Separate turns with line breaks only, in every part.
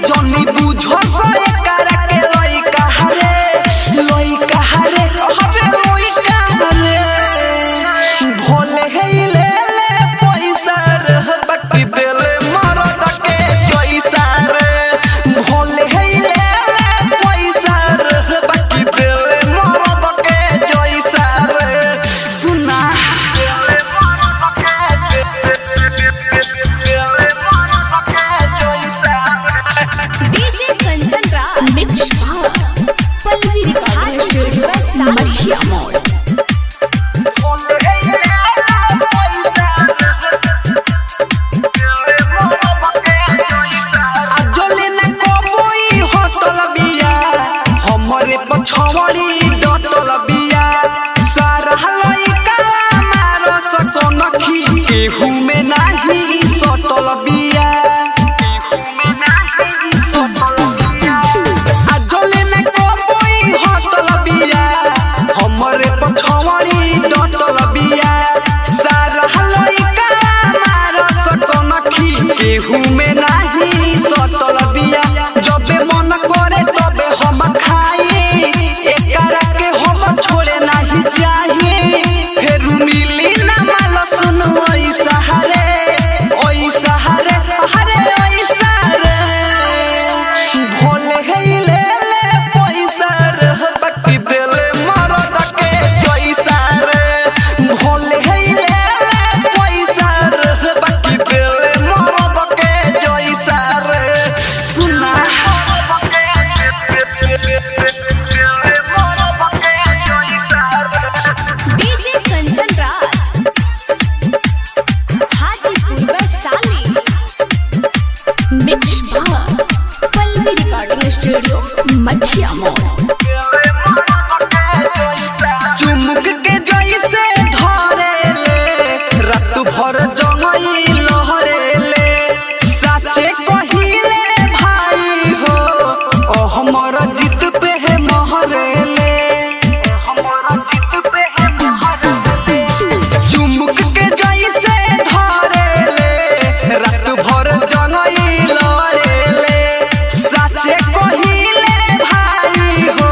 जनी बुझो से करा के लई कहरे हवे लई कहरे भोले हेले ले पैसा रे बाकी देले मरद के जैसा रे भोले हेले ले पैसा रे बाकी देले मरद के जैसा रे सुना देले मरद के
mix Pallavi recording studio Mathiya मोड़।
हमरे पछवाड़ी डटल बिया सारा लइका मारो सकनखी केहू में नाही सटल बिया हमरे पछवाड़ी डटल बिया सारा लइका मारो सकनखी केहू में नाही सटल बिया जबे मन करे तबे हम खाई एकरा के हम छोड़े नहीं चाहिए फिर मिली ना माल सुन ऐसा हरे भोले हेले ले पैसा रे बाकी देले मरद के जैसा रे भोले हेले ले पैसा रे बाकी देले मरद के जैसा रे सुना
DJ Kanchan Raj Hajipur Vaishali mix Pallavi recording studio Mathiya मोड़।
चुमुक के जैसे धरे ले रात भर जंगई लहरे ले साचे कहिले भाई हो ओ हमर जीत पे है महरे ले चुमुक के जैसे धरे ले रात भर जंगई लहरे ले साचे कहिले भाई हो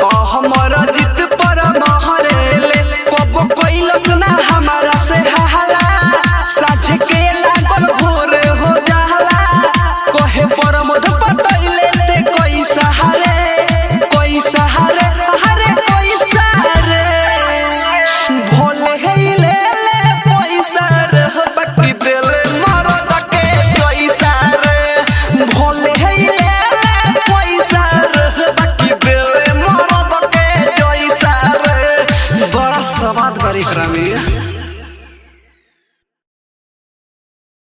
ओ हमर जीत पर महरे ले कब कैलस ना हमारा से हला